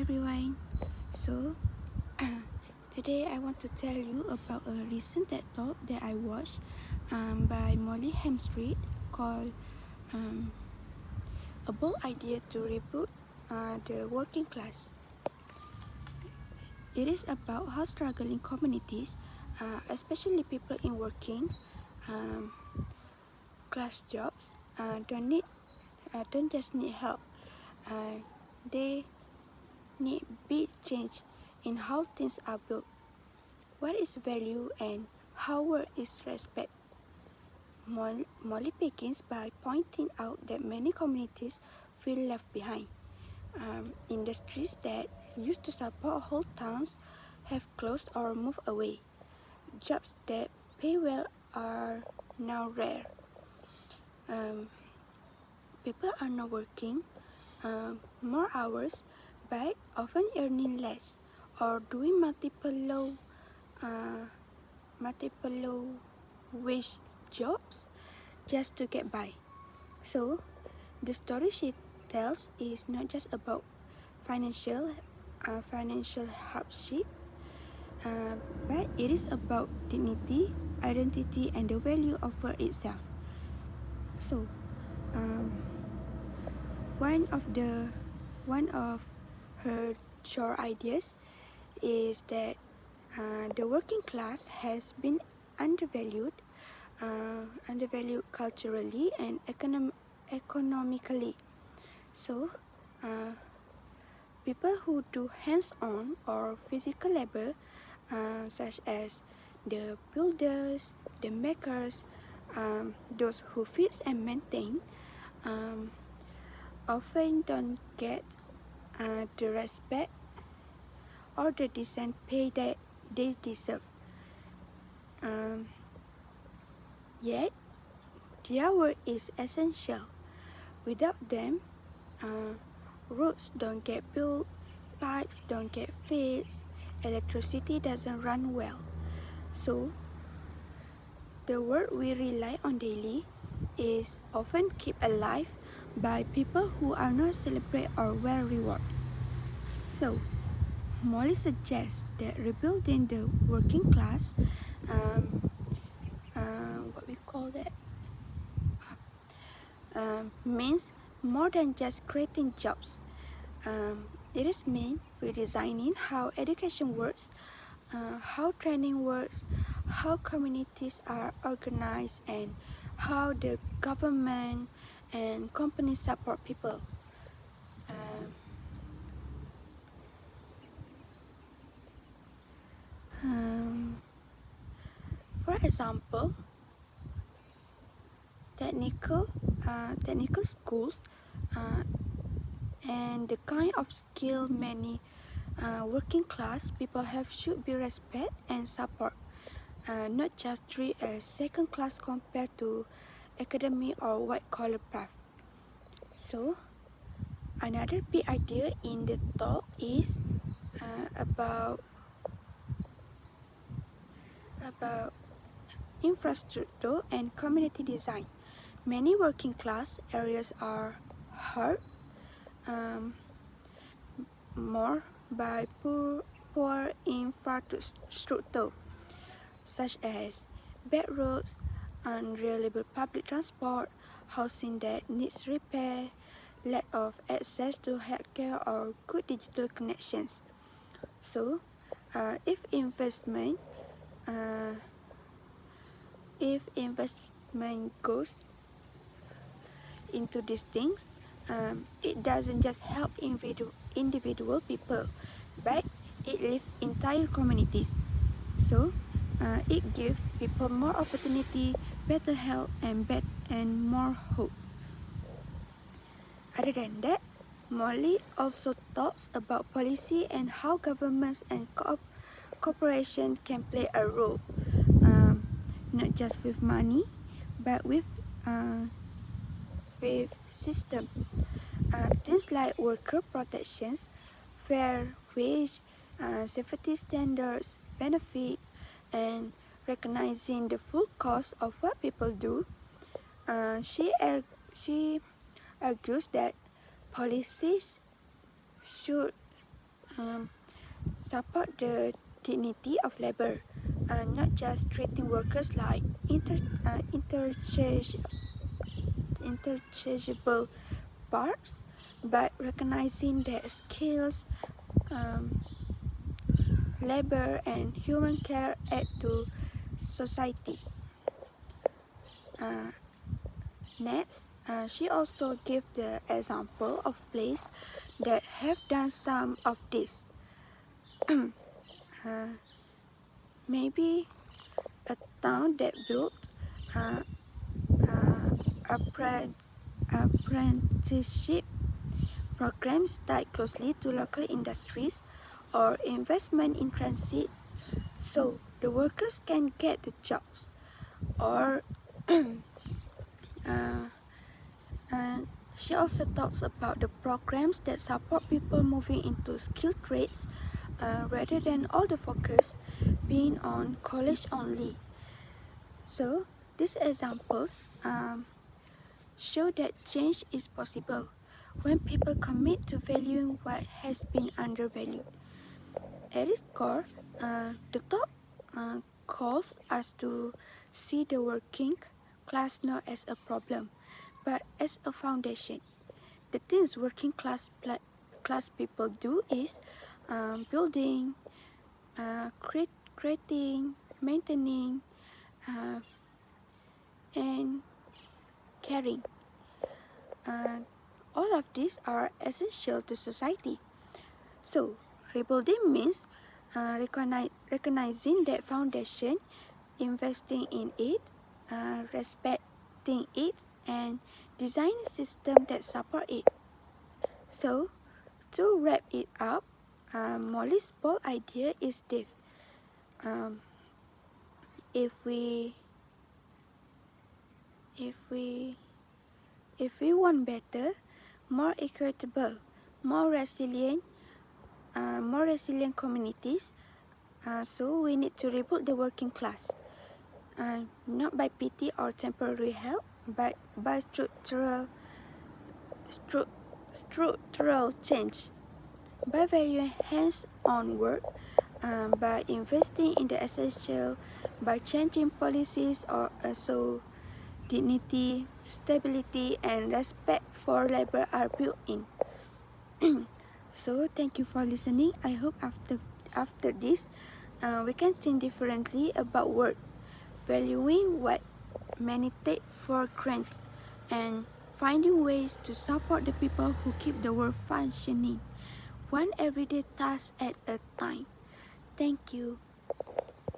everyone. So today I want to tell you about a recent TED Talk that I watched by Molly Hemstreet called A Bold Idea to Reboot the Working Class. It is about how struggling communities, especially people in working um, class jobs, don't just need help. They need big change in how things are built. What is value and how work is respected? Molly begins by pointing out that many communities feel left behind. Industries that used to support whole towns have closed or moved away. Jobs that pay well are now rare. People are now working more hours but often earning less or doing multiple low wage jobs just to get by. So the story she tells is not just about financial hardship, but it is about dignity, identity, and the value of work itself. So one of her short ideas is that the working class has been undervalued culturally and economically. So, people who do hands-on or physical labor, such as the builders, the makers, those who fix and maintain, often don't get the respect or the decent pay that they deserve. Yet, their work is essential. Without them, roads don't get built, pipes don't get fixed, electricity doesn't run well. So, the work we rely on daily is often kept alive by people who are not celebrated or well rewarded. So, Molly suggests that rebuilding the working class, what we call that, means more than just creating jobs. It is mean redesigning how education works, how training works, how communities are organized, and how the government and companies support people. For example, technical schools and the kind of skill many working class people have should be respect and support, not just treat as second class compared to academic or white collar path. So another big idea in the talk is about infrastructure and community design. Many working class areas are hurt more by poor infrastructure, such as bad roads, unreliable public transport, housing that needs repair, lack of access to healthcare or good digital connections. So, if investment goes into these things, it doesn't just help individual people, but it lifts entire communities. So, it gives people more opportunity, better health, and more hope. Other than that, Molly also talks about policy and how governments and corporations can play a role, not just with money, but with systems. Things like worker protections, fair wage, safety standards, benefit, and recognizing the full cost of what people do. She argues that policies should support the dignity of labor, not just treating workers like interchangeable parts, but recognizing their skills, um, labor, and human care add to society. Next, she also gave the example of places that have done some of this. Maybe a town that built uh, apprenticeship programs tied closely to local industries or investment in transit so the workers can get the jobs. Or and she also talks about the programs that support people moving into skilled trades rather than all the focus being on college only. So these examples show that change is possible when people commit to valuing what has been undervalued. At its core, the talk calls us to see the working class not as a problem, but as a foundation. The things working class people do is building, creating, maintaining, uh, and caring. All of these are essential to society. So, rebuilding means recognizing that foundation, investing in it, respecting it, and designing systems that support it. So, to wrap it up, Molly's bold idea is this. Um, if we want better, more equitable, more resilient communities, so we need to rebuild the working class, not by pity or temporary help, but by structural change, by valuing hands-on work, by investing in the essential, by changing policies or so dignity, stability, and respect for labor are built in. So thank you for listening. I hope after this, we can think differently about work, valuing what many take for granted, and finding ways to support the people who keep the world functioning, one everyday task at a time. Thank you.